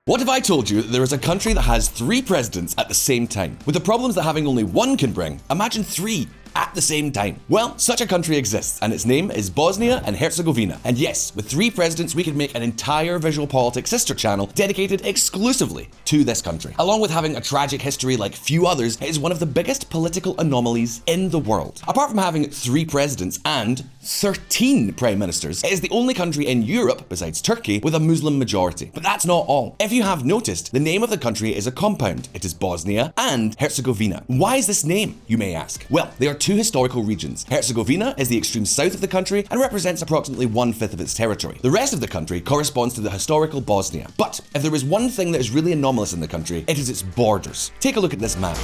What if I told you that there is a country that has 3 presidents at the same time? With the problems that having only one can bring, imagine 3 at the same time. Well, such a country exists, and its name is Bosnia and Herzegovina. And yes, with 3 presidents, we could make an entire VisualPolitik sister channel dedicated exclusively to this country. Along with having a tragic history like few others, it is one of the biggest political anomalies in the world. Apart from having 3 presidents and 13 prime ministers, it is the only country in Europe, besides Turkey, with a Muslim majority. But that's not all. If you have noticed, the name of the country is a compound. It is Bosnia and Herzegovina. Why is this name, you may ask? Well, they are 2 historical regions. Herzegovina is the extreme south of the country and represents approximately 1/5 of its territory. The rest of the country corresponds to the historical Bosnia. But if there is one thing that is really anomalous in the country, it is its borders. Take a look at this map.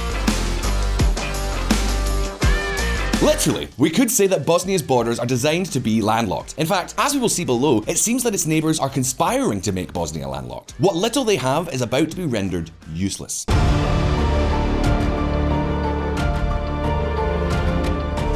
Literally, we could say that Bosnia's borders are designed to be landlocked. In fact, as we will see below, it seems that its neighbours are conspiring to make Bosnia landlocked. What little they have is about to be rendered useless.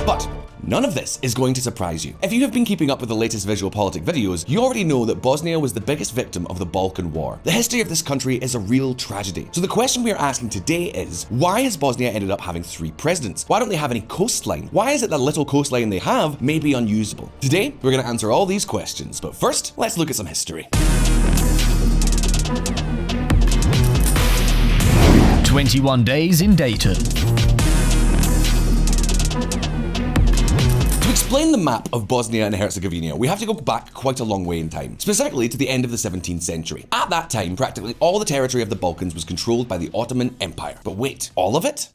But none of this is going to surprise you. If you have been keeping up with the latest VisualPolitik videos, you already know that Bosnia was the biggest victim of the Balkan War. The history of this country is a real tragedy. So the question we are asking today is, why has Bosnia ended up having 3 presidents? Why don't they have any coastline? Why is it the little coastline they have may be unusable? Today, we're going to answer all these questions. But first, let's look at some history. 21 days in Dayton. To explain the map of Bosnia and Herzegovina, we have to go back quite a long way in time, specifically to the end of the 17th century. At that time, practically all the territory of the Balkans was controlled by the Ottoman Empire. But wait, all of it?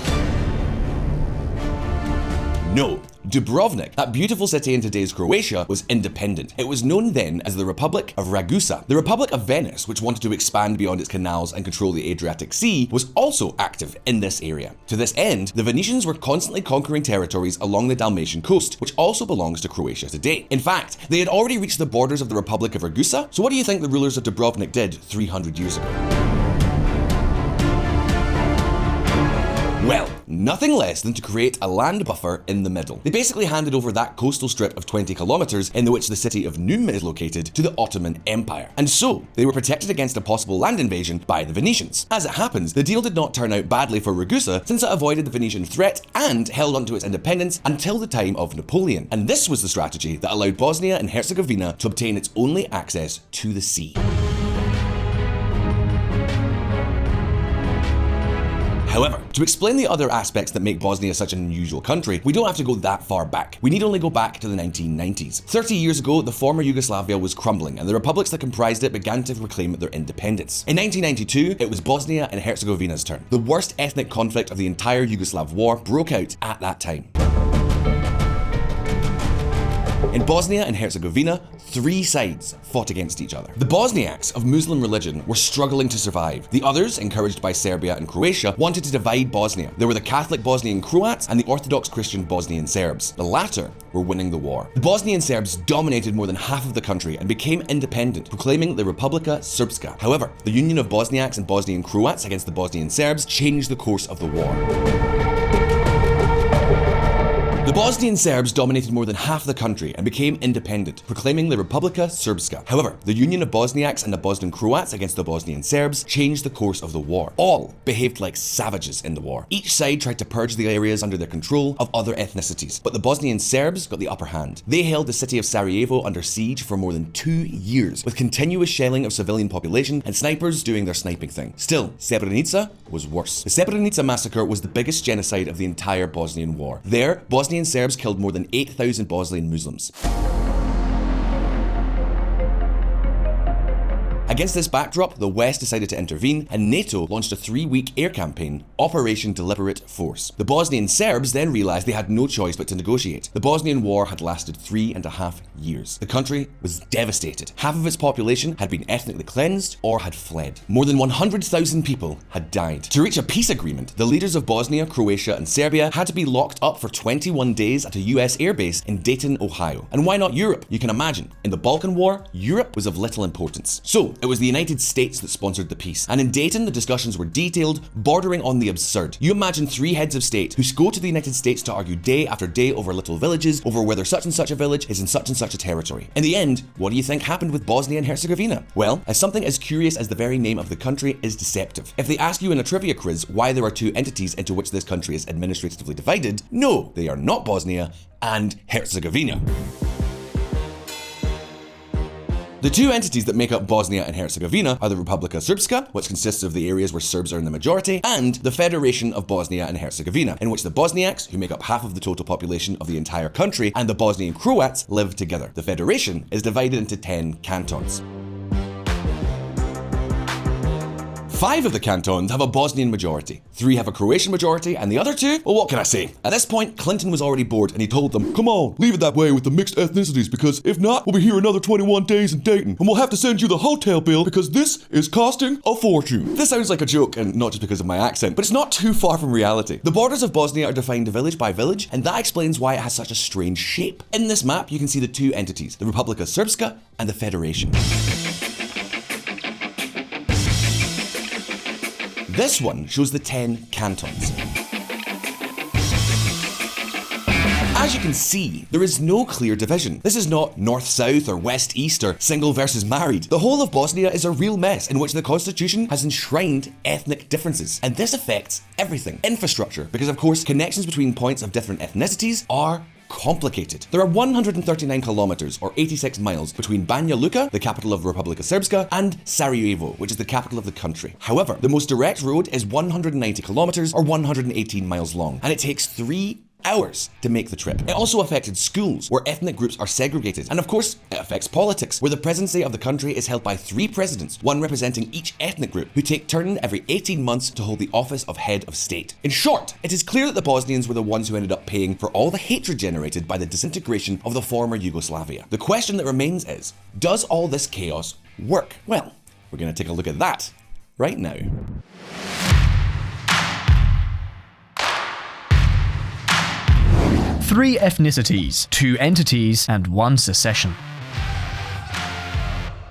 No. Dubrovnik, that beautiful city in today's Croatia, was independent. It was known then as the Republic of Ragusa. The Republic of Venice, which wanted to expand beyond its canals and control the Adriatic Sea, was also active in this area. To this end, the Venetians were constantly conquering territories along the Dalmatian coast, which also belongs to Croatia today. In fact, they had already reached the borders of the Republic of Ragusa, so what do you think the rulers of Dubrovnik did 300 years ago? Well, nothing less than to create a land buffer in the middle. They basically handed over that coastal strip of 20 kilometers in which the city of Num is located to the Ottoman Empire. And so, they were protected against a possible land invasion by the Venetians. As it happens, the deal did not turn out badly for Ragusa since it avoided the Venetian threat and held onto its independence until the time of Napoleon. And this was the strategy that allowed Bosnia and Herzegovina to obtain its only access to the sea. However, to explain the other aspects that make Bosnia such an unusual country, we don't have to go that far back. We need only go back to the 1990s. 30 years ago, the former Yugoslavia was crumbling, and the republics that comprised it began to proclaim their independence. In 1992, it was Bosnia and Herzegovina's turn. The worst ethnic conflict of the entire Yugoslav war broke out at that time. In Bosnia and Herzegovina, 3 sides fought against each other. The Bosniaks of Muslim religion were struggling to survive. The others, encouraged by Serbia and Croatia, wanted to divide Bosnia. There were the Catholic Bosnian Croats and the Orthodox Christian Bosnian Serbs. The latter were winning the war. The Bosnian Serbs dominated more than half of the country and became independent, proclaiming the Republika Srpska. However, the union of Bosniaks and Bosnian Croats against the Bosnian Serbs changed the course of the war. The Bosnian Serbs dominated more than half the country and became independent, proclaiming the Republika Srpska. However, the union of Bosniaks and the Bosnian Croats against the Bosnian Serbs changed the course of the war. All behaved like savages in the war. Each side tried to purge the areas under their control of other ethnicities, but the Bosnian Serbs got the upper hand. They held the city of Sarajevo under siege for more than 2 years, with continuous shelling of civilian population and snipers doing their sniping thing. Still, Srebrenica was worse. The Srebrenica massacre was the biggest genocide of the entire Bosnian War. There, Bosnian Serbs killed more than 8,000 Bosnian Muslims. Against this backdrop, the West decided to intervene, and NATO launched a 3-week air campaign, Operation Deliberate Force. The Bosnian Serbs then realized they had no choice but to negotiate. The Bosnian War had lasted 3.5 years. The country was devastated. Half of its population had been ethnically cleansed or had fled. More than 100,000 people had died. To reach a peace agreement, the leaders of Bosnia, Croatia, and Serbia had to be locked up for 21 days at a US airbase in Dayton, Ohio. And why not Europe? You can imagine, in the Balkan War, Europe was of little importance. So, it was the United States that sponsored the peace. And in Dayton, the discussions were detailed, bordering on the absurd. You imagine three heads of state who go to the United States to argue day after day over little villages, over whether such and such a village is in such and such a territory. In the end, what do you think happened with Bosnia and Herzegovina? Well, as something as curious as the very name of the country is deceptive. If they ask you in a trivia quiz why there are two entities into which this country is administratively divided, no, they are not Bosnia and Herzegovina. The two entities that make up Bosnia and Herzegovina are the Republika Srpska, which consists of the areas where Serbs are in the majority, and the Federation of Bosnia and Herzegovina, in which the Bosniaks, who make up half of the total population of the entire country, and the Bosnian Croats live together. The Federation is divided into 10 cantons. 5 of the cantons have a Bosnian majority, 3 have a Croatian majority, and the other 2, well, what can I say? At this point, Clinton was already bored and he told them, come on, leave it that way with the mixed ethnicities, because if not, we'll be here another 21 days in Dayton, and we'll have to send you the hotel bill because this is costing a fortune. This sounds like a joke, and not just because of my accent, but it's not too far from reality. The borders of Bosnia are defined village by village, and that explains why it has such a strange shape. In this map, you can see the two entities, the Republika Srpska and the Federation. This one shows the 10 cantons. As you can see, there is no clear division. This is not north-south or west-east or single versus married. The whole of Bosnia is a real mess in which the constitution has enshrined ethnic differences. And this affects everything. Infrastructure, because of course connections between points of different ethnicities are complicated. There are 139 kilometers or 86 miles between Banja Luka, the capital of Republika Srpska, and Sarajevo, which is the capital of the country. However, the most direct road is 190 kilometers or 118 miles long, and it takes 3 hours to make the trip. It also affected schools, where ethnic groups are segregated. And of course, it affects politics, where the presidency of the country is held by 3 presidents, one representing each ethnic group, who take turn every 18 months to hold the office of head of state. In short, it is clear that the Bosnians were the ones who ended up paying for all the hatred generated by the disintegration of the former Yugoslavia. The question that remains is, does all this chaos work? Well, we're going to take a look at that right now. 3 ethnicities, 2 entities, and 1 secession.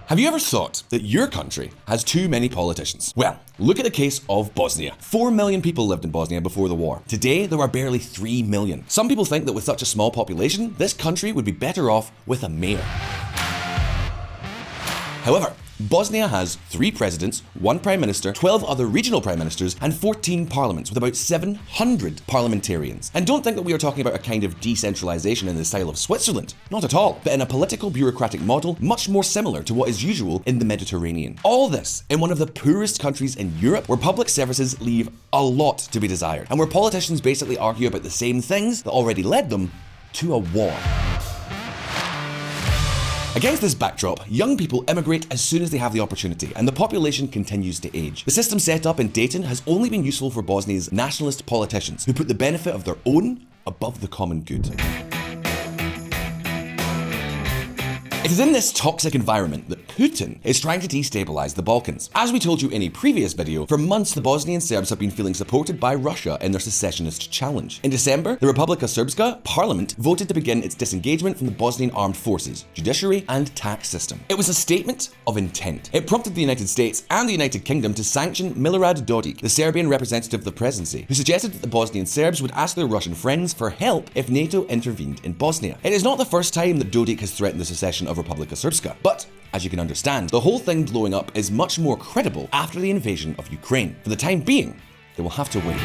Have you ever thought that your country has too many politicians? Well, look at the case of Bosnia. 4 million people lived in Bosnia before the war. Today, there are barely 3 million. Some people think that with such a small population, this country would be better off with a mayor. However, Bosnia has 3 presidents, 1 prime minister, 12 other regional prime ministers, and 14 parliaments with about 700 parliamentarians. And don't think that we are talking about a kind of decentralization in the style of Switzerland. Not at all, but in a political bureaucratic model much more similar to what is usual in the Mediterranean. All this in one of the poorest countries in Europe, where public services leave a lot to be desired, and where politicians basically argue about the same things that already led them to a war. Against this backdrop, young people immigrate as soon as they have the opportunity, and the population continues to age. The system set up in Dayton has only been useful for Bosnia's nationalist politicians, who put the benefit of their own above the common good. It is in this toxic environment that Putin is trying to destabilize the Balkans. As we told you in a previous video, for months the Bosnian Serbs have been feeling supported by Russia in their secessionist challenge. In December, the Republika Srpska parliament voted to begin its disengagement from the Bosnian armed forces, judiciary, and tax system. It was a statement of intent. It prompted the United States and the United Kingdom to sanction Milorad Dodik, the Serbian representative of the presidency, who suggested that the Bosnian Serbs would ask their Russian friends for help if NATO intervened in Bosnia. It is not the first time that Dodik has threatened the secession of Republika Srpska, but as you can understand, the whole thing blowing up is much more credible after the invasion of Ukraine. For the time being, they will have to wait.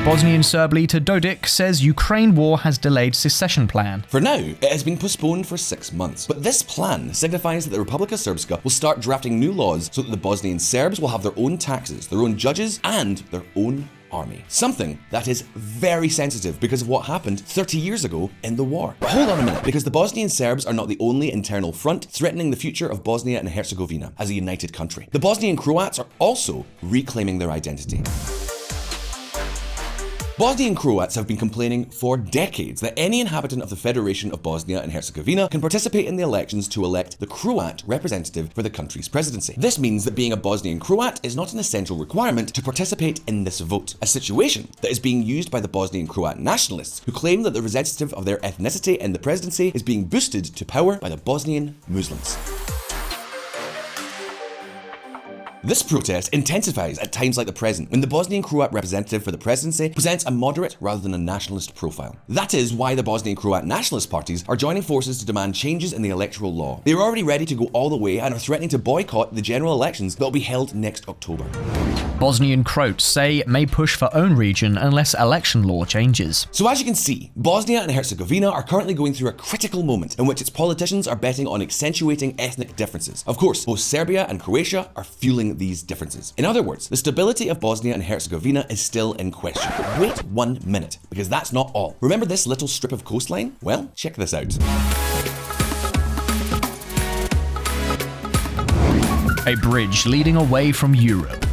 Bosnian Serb leader Dodik says Ukraine war has delayed secession plan. For now, it has been postponed for 6 months. But this plan signifies that the Republika Srpska will start drafting new laws so that the Bosnian Serbs will have their own taxes, their own judges, and their own army. Something that is very sensitive because of what happened 30 years ago in the war. But hold on a minute, because the Bosnian Serbs are not the only internal front threatening the future of Bosnia and Herzegovina as a united country. The Bosnian Croats are also reclaiming their identity. Bosnian Croats have been complaining for decades that any inhabitant of the Federation of Bosnia and Herzegovina can participate in the elections to elect the Croat representative for the country's presidency. This means that being a Bosnian Croat is not an essential requirement to participate in this vote, a situation that is being used by the Bosnian Croat nationalists, who claim that the representative of their ethnicity in the presidency is being boosted to power by the Bosnian Muslims. This protest intensifies at times like the present, when the Bosnian Croat representative for the presidency presents a moderate rather than a nationalist profile. That is why the Bosnian Croat nationalist parties are joining forces to demand changes in the electoral law. They are already ready to go all the way and are threatening to boycott the general elections that will be held next October. Bosnian Croats say it may push for own region unless election law changes. So as you can see, Bosnia and Herzegovina are currently going through a critical moment in which its politicians are betting on accentuating ethnic differences. Of course, both Serbia and Croatia are fueling these differences. In other words, the stability of Bosnia and Herzegovina is still in question. But wait 1 minute, because that's not all. Remember this little strip of coastline? Well, check this out. A bridge leading away from Europe.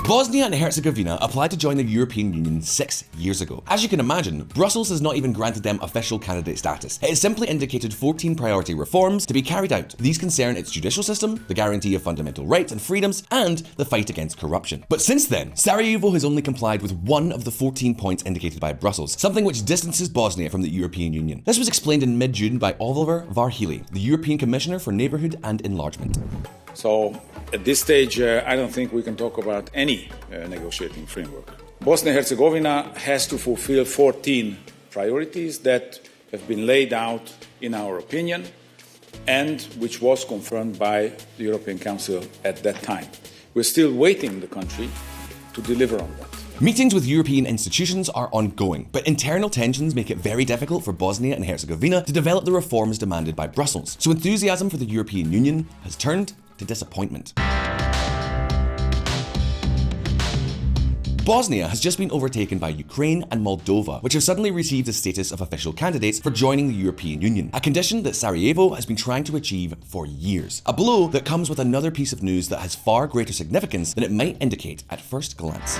Bosnia and Herzegovina applied to join the European Union 6 years ago. As you can imagine, Brussels has not even granted them official candidate status. It has simply indicated 14 priority reforms to be carried out. These concern its judicial system, the guarantee of fundamental rights and freedoms, and the fight against corruption. But since then, Sarajevo has only complied with one of the 14 points indicated by Brussels, something which distances Bosnia from the European Union. This was explained in mid-June by Oliver Varhelyi, the European Commissioner for Neighbourhood and Enlargement. So at this stage, I don't think we can talk about any negotiating framework. Bosnia and Herzegovina has to fulfill 14 priorities that have been laid out in our opinion and which was confirmed by the European Council at that time. We're still waiting the country to deliver on that. Meetings with European institutions are ongoing, but internal tensions make it very difficult for Bosnia and Herzegovina to develop the reforms demanded by Brussels. So enthusiasm for the European Union has turned to disappointment. Bosnia has just been overtaken by Ukraine and Moldova, which have suddenly received the status of official candidates for joining the European Union, a condition that Sarajevo has been trying to achieve for years. A blow that comes with another piece of news that has far greater significance than it might indicate at first glance.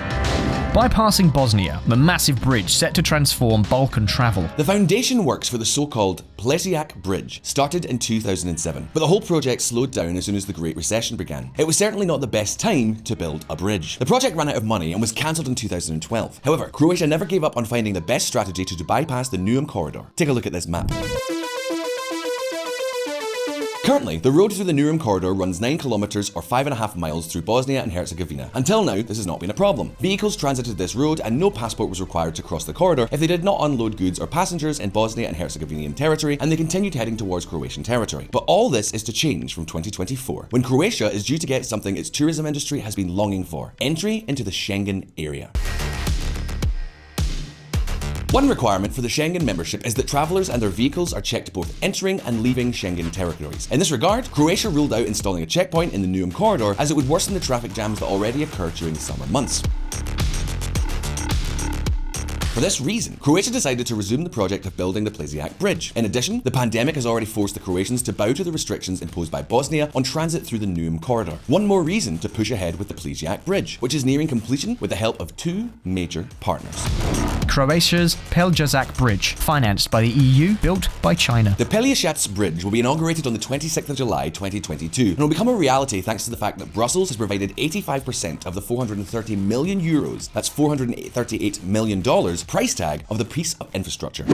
Bypassing Bosnia, the massive bridge set to transform Balkan travel. The foundation works for the so-called Plesiak Bridge started in 2007, but the whole project slowed down as soon as the Great Recession began. It was certainly not the best time to build a bridge. The project ran out of money and was cancelled in 2012. However, Croatia never gave up on finding the best strategy to bypass the Neum corridor. Take a look at this map. Currently, the road through the Neum corridor runs 9 kilometers or 5.5 miles through Bosnia and Herzegovina. Until now, this has not been a problem. Vehicles transited this road and no passport was required to cross the corridor if they did not unload goods or passengers in Bosnia and Herzegovinian territory, and they continued heading towards Croatian territory. But all this is to change from 2024, when Croatia is due to get something its tourism industry has been longing for: entry into the Schengen area. One requirement for the Schengen membership is that travellers and their vehicles are checked both entering and leaving Schengen territories. In this regard, Croatia ruled out installing a checkpoint in the Neum corridor, as it would worsen the traffic jams that already occur during the summer months. For this reason, Croatia decided to resume the project of building the Plesiak Bridge. In addition, the pandemic has already forced the Croatians to bow to the restrictions imposed by Bosnia on transit through the Neum corridor. One more reason to push ahead with the Plesiak Bridge, which is nearing completion with the help of 2 major partners. Croatia's Pelješac Bridge, financed by the EU, built by China. The Pelješac Bridge will be inaugurated on the 26th of July 2022 and will become a reality thanks to the fact that Brussels has provided 85% of the 430 million euros, that's $438 million, price tag of the piece of infrastructure.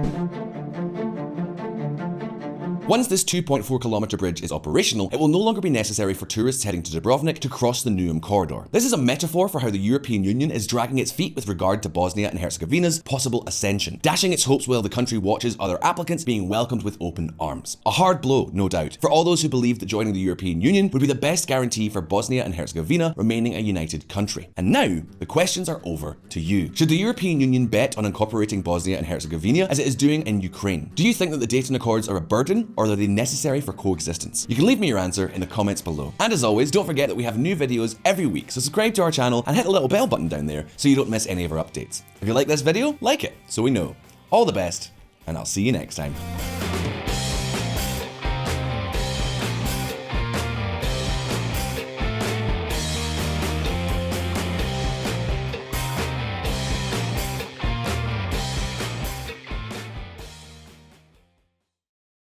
Once this 2.4 kilometer bridge is operational, it will no longer be necessary for tourists heading to Dubrovnik to cross the Neum corridor. This is a metaphor for how the European Union is dragging its feet with regard to Bosnia and Herzegovina's possible ascension, dashing its hopes while the country watches other applicants being welcomed with open arms. A hard blow, no doubt, for all those who believe that joining the European Union would be the best guarantee for Bosnia and Herzegovina remaining a united country. And now, the questions are over to you. Should the European Union bet on incorporating Bosnia and Herzegovina as it is doing in Ukraine? Do you think that the Dayton Accords are a burden, or are they necessary for coexistence? You can leave me your answer in the comments below. And as always, don't forget that we have new videos every week, so subscribe to our channel and hit the little bell button down there so you don't miss any of our updates. If you like this video, like it so we know. All the best, and I'll see you next time.